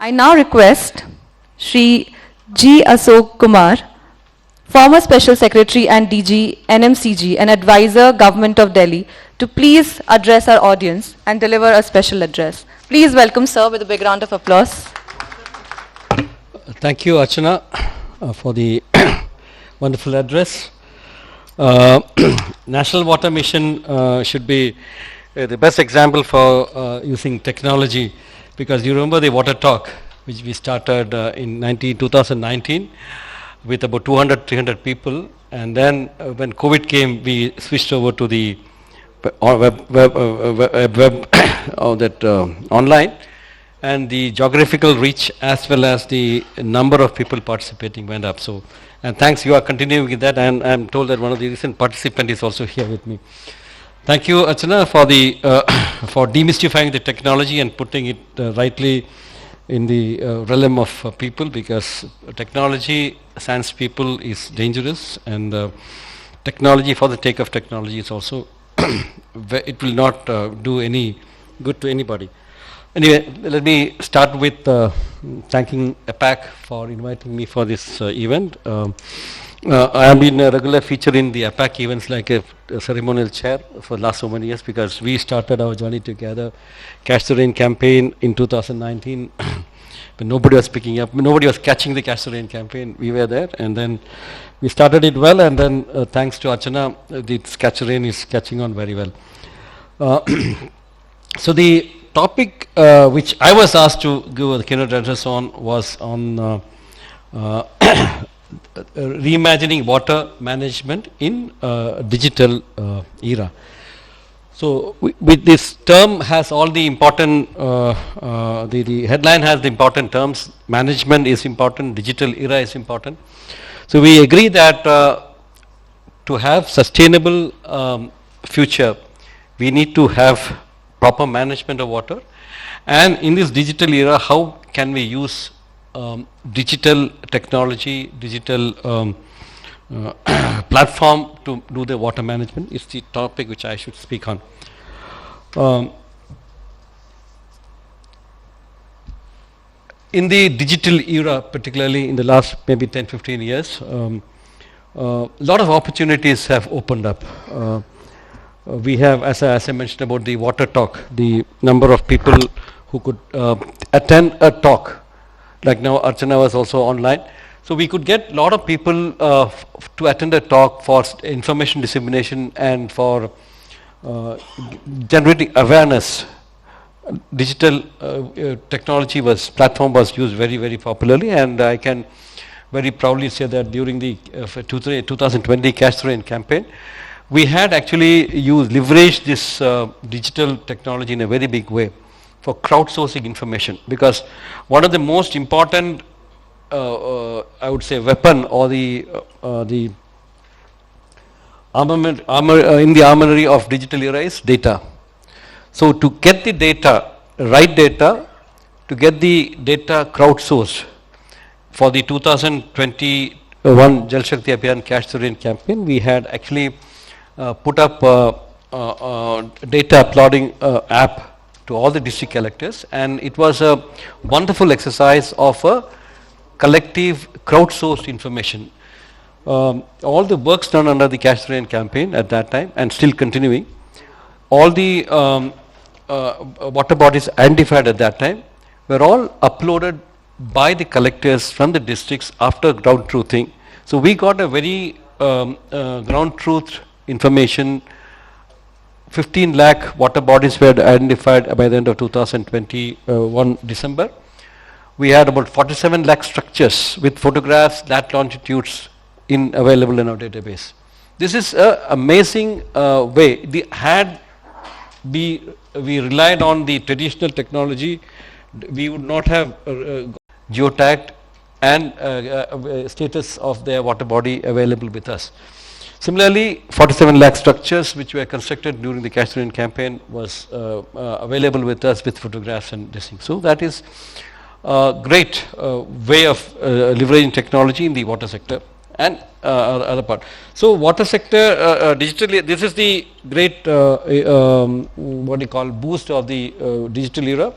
I now request Shri G.Asok Kumar, former Special Secretary and DG, NMCG and Advisor, Government of Delhi, to please address our audience and deliver a special address. Please welcome sir with a big round of applause. Thank you, Archana, for the wonderful address. National Water Mission should be the best example for using technology, because you remember the water talk which we started in 2019 with about 200-300 people, and then when COVID came we switched over to the online, and the geographical reach as well as the number of people participating went up. So, and thanks, you are continuing with that, and I'm told that one of the recent participants is also here with me. Thank you, Archana, for the for demystifying the technology and putting it rightly in the realm of people, because technology sans people is dangerous, and technology for the take of technology is also it will not do any good to anybody. Anyway, let me start with thanking APAC for inviting me for this event. I have been a regular feature in the APAC events like a ceremonial chair for the last so many years, because we started our journey together, Catch the Rain campaign in 2019, when nobody was picking up, nobody was catching the Catch the Rain campaign. We were there, and then we started it well, and then thanks to Archana, this Catch the Rain is catching on very well. So the topic which I was asked to give a keynote address on was on reimagining water management in digital era. So with this term has all the important, the headline has the important terms. Management is important, digital era is important. So we agree that to have sustainable future, we need to have proper management of water, and in this digital era, how can we use digital technology, digital platform to do the water management is the topic which I should speak on. In the digital era, particularly in the last maybe 10-15 years, a lot of opportunities have opened up. We have, as I mentioned about the water talk, the number of people who could attend a talk. Like now, Archana was also online. So we could get a lot of people to attend a talk for information dissemination and for generating awareness. Digital technology platform was used very, very popularly, and I can very proudly say that during the 2020 Catch the Rain campaign, we had actually leveraged this digital technology in a very big way for crowdsourcing information, because one of the most important, I would say, weapon or the armament in the armory of digital era is data. So to get the data, right data, to get the data crowdsourced for the 2021 Jal Shakti Abhiyan Catch the Rain campaign, we had actually put up data uploading app to all the district collectors, and it was a wonderful exercise of a collective crowdsourced information. All the works done under the Catch the Rain campaign at that time and still continuing, all the water bodies identified at that time were all uploaded by the collectors from the districts after ground truthing. So we got a very ground truth information. 15 lakh water bodies were identified by the end of 2021 December. We had about 47 lakh structures with photographs, lat longitudes available in our database. This is an amazing way. We relied on the traditional technology, we would not have geotagged and status of their water body available with us. Similarly, 47 lakh structures which were constructed during the Catch the Rain campaign was available with us with photographs and this thing. So that is a great way of leveraging technology in the water sector and other part. So water sector digitally, this is the great what you call boost of the digital era.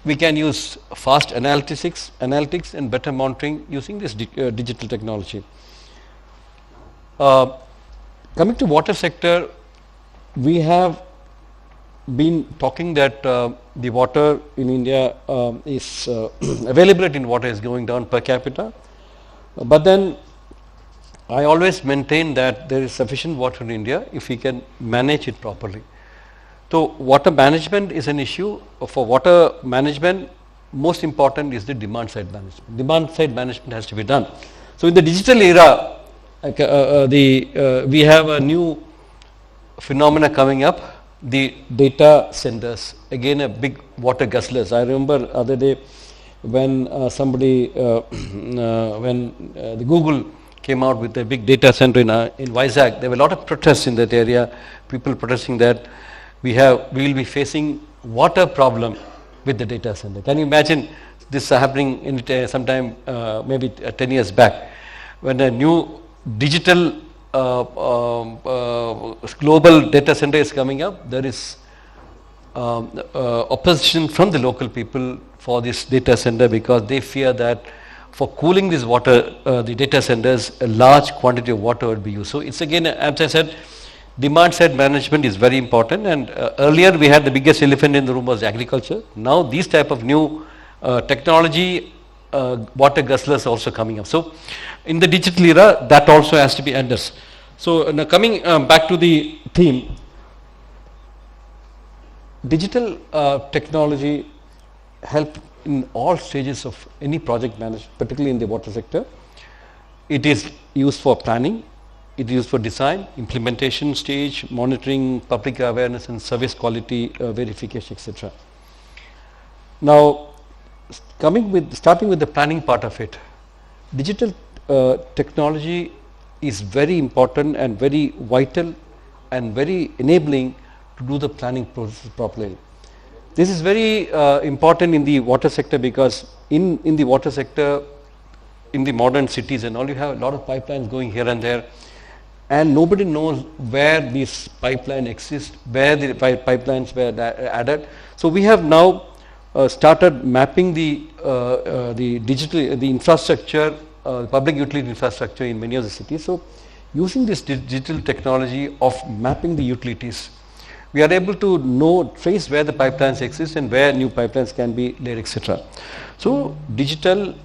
we can use fast analytics and better monitoring using this digital technology. Coming to water sector, we have been talking that the water in India is availability in water is going down per capita, but then I always maintain that there is sufficient water in India if we can manage it properly. So water management is an issue. For water management, most important is the demand side management. Demand side management has to be done. So in the digital era, we have a new phenomena coming up, the data centers, again a big water guzzlers. I remember other day when the Google came out with a big data center in Vizag, there were a lot of protests in that area, people protesting that we will be facing water problem with the data center. Can you imagine this happening in sometime maybe 10 years back, when a new digital global data center is coming up? There is opposition from the local people for this data center because they fear that for cooling this water, the data centers, a large quantity of water would be used. So it's again, as I said, demand side management is very important, and earlier we had the biggest elephant in the room was agriculture. Now these type of new technology water guzzlers are also coming up. So in the digital era, that also has to be addressed. So now coming back to the theme, digital technology help in all stages of any project management, particularly in the water sector. It is used for planning, it is used for design, implementation stage, monitoring, public awareness and service quality verification, etc. Now starting with the planning part of it, digital technology is very important and very vital and very enabling to do the planning process properly. This is very important in the water sector because in the water sector, in the modern cities and all, you have a lot of pipelines going here and there, and nobody knows where this pipeline exists, where the pipelines were added. So we have now started mapping the infrastructure, public utility infrastructure in many of the cities. So using this digital technology of mapping the utilities, we are able to trace where the pipelines exist and where new pipelines can be laid, etc. So digital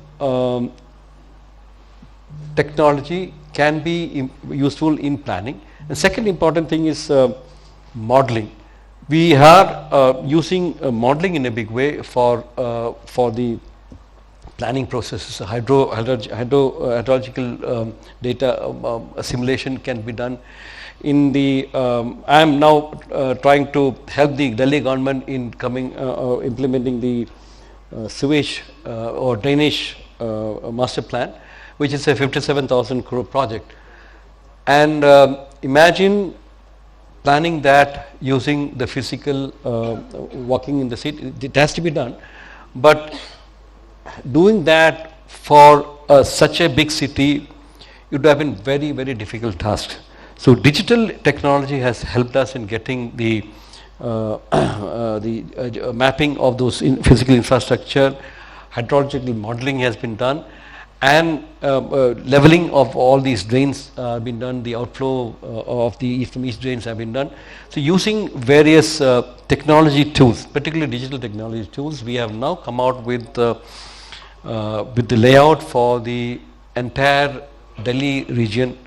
technology can be useful in planning. The second important thing is modeling. We are using modeling in a big way for the planning processes. Hydrological data simulation can be done. I am now trying to help the Delhi government in implementing the sewage or drainage master plan, which is a 57,000 crore project. And imagine planning that using the physical walking in the city. It has to be done, but doing that for such a big city, it would have been very, very difficult task. So digital technology has helped us in getting the mapping of those physical infrastructure. Hydrological modeling has been done, and leveling of all these drains been done. The outflow of the from east drains have been done. So using various technology tools, particularly digital technology tools, we have now come out with the layout for the entire Delhi region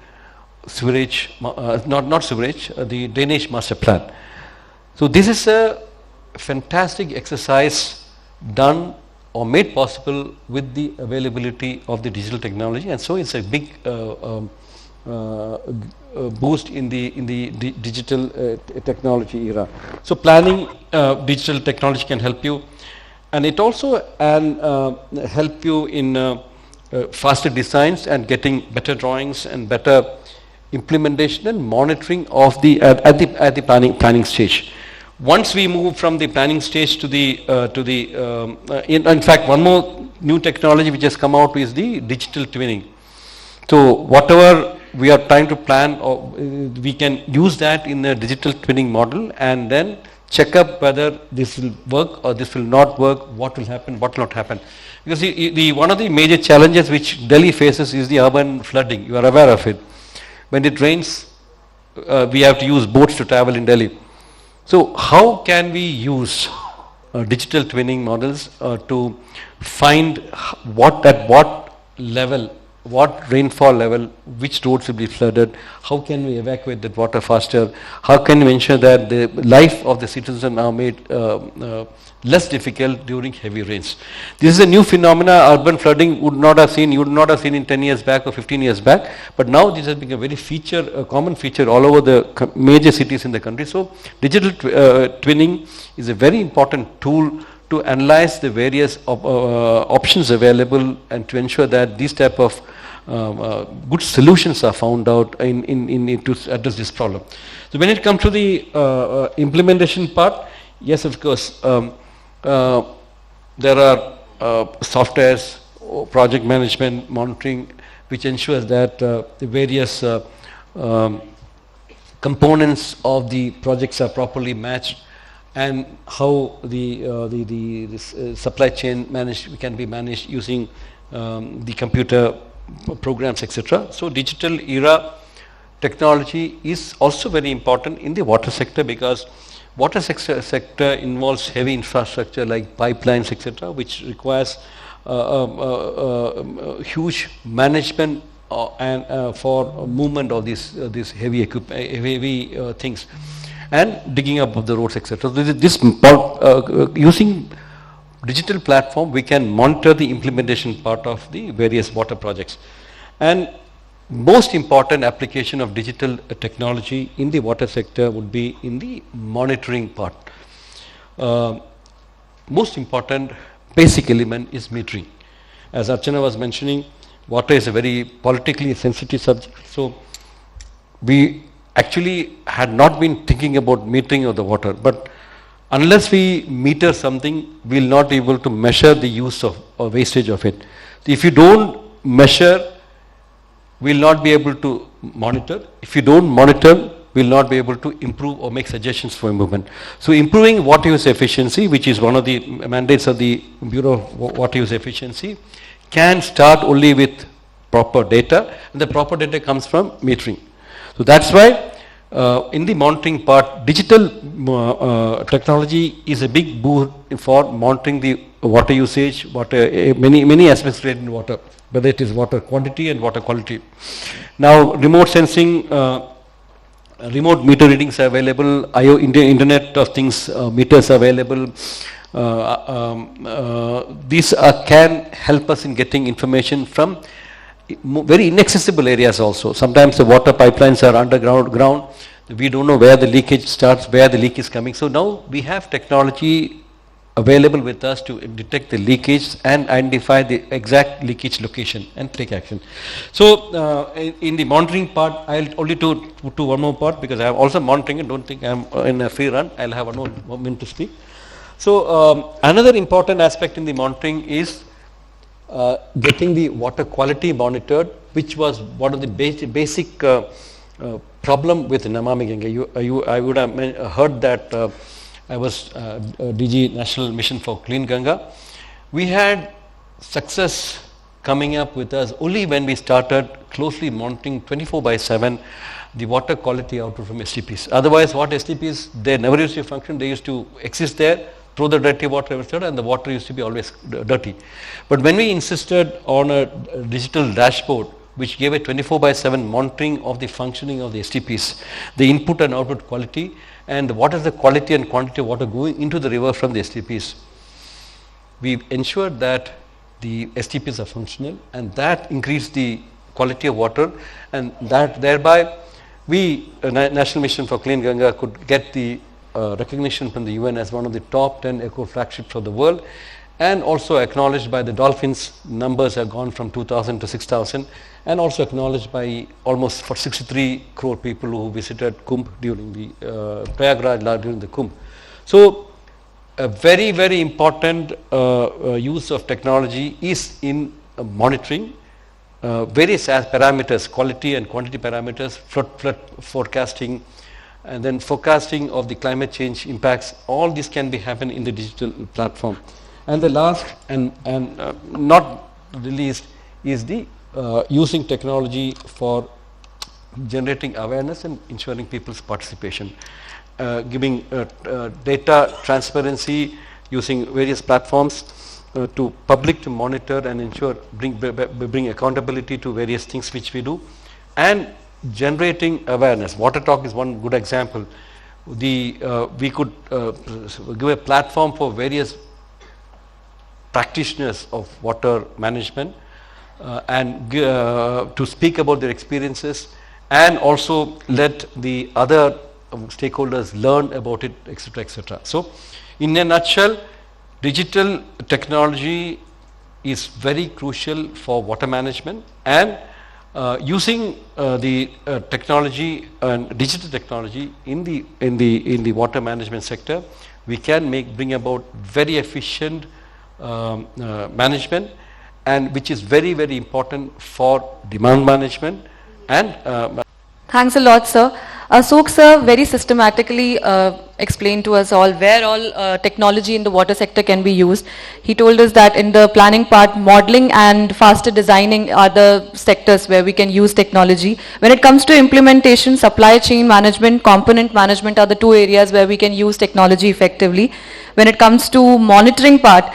sewerage, not sewerage, the drainage master plan. So this is a fantastic exercise done or made possible with the availability of the digital technology, and so it's a big boost in the digital technology era. So planning digital technology can help you, and it also help you in faster designs and getting better drawings and better implementation and monitoring of the at the planning stage. Once we move from the planning stage to the in fact, one more new technology which has come out is the digital twinning. So whatever we are trying to plan, or we can use that in the digital twinning model, and then check up whether this will work or this will not work, what will happen, what will not happen. Because one of the major challenges which Delhi faces is the urban flooding. You are aware of it. When it rains, we have to use boats to travel in Delhi. So how can we use digital twinning models to find at what level, what rainfall level, which roads will be flooded, how can we evacuate that water faster, how can we ensure that the life of the citizens are made less difficult during heavy rains. This is a new phenomena. Urban flooding you would not have seen in 10 years back or 15 years back, but now this has become a very common feature all over the major cities in the country. So digital twinning is a very important tool to analyze the various options available and to ensure that these type of good solutions are found out in to address this problem. So when it comes to the implementation part, yes, of course, there are softwares, project management, monitoring, which ensures that the various components of the projects are properly matched, and how the supply chain can be managed using the computer programs, etc. So digital era technology is also very important in the water sector, because water sector involves heavy infrastructure like pipelines, etc., which requires huge management for movement of these heavy things, and digging up of the roads, etc. So using digital platform, we can monitor the implementation part of the various water projects. And most important application of digital technology in the water sector would be in the monitoring part. Most important basic element is metering. As Archana was mentioning, water is a very politically sensitive subject. So we actually had not been thinking about metering of the water, but unless we meter something, we will not be able to measure the use of or wastage of it. So if you don't measure, we will not be able to monitor. If you don't monitor, we will not be able to improve or make suggestions for improvement. So improving water use efficiency, which is one of the mandates of the Bureau of Water Use Efficiency, can start only with proper data, and the proper data comes from metering. So that's why in the monitoring part, digital technology is a big boon for monitoring the water usage, many aspects related to water, whether it is water quantity and water quality. Now, remote sensing, remote meter readings are available, Internet of Things meters are available. These can help us in getting information from very inaccessible areas also. Sometimes the water pipelines are underground. We don't know where the leakage starts, where the leak is coming. So now we have technology available with us to detect the leakage and identify the exact leakage location and take action. So in the monitoring part, I'll only do one more part, because I am also monitoring it. Don't think I'm in a free run. I'll have one more minute to speak. So another important aspect in the monitoring is getting the water quality monitored, which was one of the basic problem with Namami Ganga. I would have heard that I was DG National Mission for Clean Ganga. We had success coming up with us only when we started closely monitoring 24/7 the water quality output from STPs. Otherwise, what STPs, they never used to function. They used to exist there, throw the dirty water everywhere, and the water used to be always dirty. But when we insisted on a digital dashboard which gave a 24/7 monitoring of the functioning of the STPs, the input and output quality, and what is the quality and quantity of water going into the river from the STPs, we ensured that the STPs are functional, and that increased the quality of water, and that thereby we, National Mission for Clean Ganga, could get the recognition from the UN as one of the top 10 eco flagships of the world, and also acknowledged by the dolphins. Numbers have gone from 2,000 to 6,000, and also acknowledged by almost for 63 crore people who visited Kumbh during the Prayagraj during the Kumbh. So a very, very important use of technology is in monitoring various parameters, quality and quantity parameters, flood forecasting, and then forecasting of the climate change impacts. All this can be happen in the digital platform. And the last and not the least is the using technology for generating awareness and ensuring people's participation, giving data transparency using various platforms to public to monitor and ensure bring accountability to various things which we do, and generating awareness. Water Talk is one good example. We could give a platform for various practitioners of water management and to speak about their experiences, and also let the other stakeholders learn about it, etc., etc. So, in a nutshell, digital technology is very crucial for water management, and using the technology and digital technology in the water management sector, we can bring about very efficient management, and which is very, very important for demand management. And Thanks a lot, sir. Asok sir very systematically explained to us all where all technology in the water sector can be used. He told us that in the planning part, modeling and faster designing are the sectors where we can use technology. When it comes to implementation, supply chain management, component management are the two areas where we can use technology effectively. When it comes to monitoring part,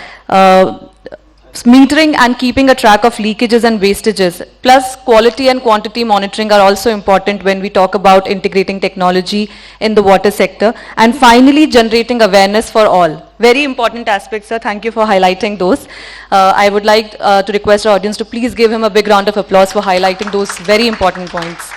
metering and keeping a track of leakages and wastages, plus quality and quantity monitoring are also important when we talk about integrating technology in the water sector. And finally, generating awareness for all. Very important aspects, sir. Thank you for highlighting those. I would like to request our audience to please give him a big round of applause for highlighting those very important points.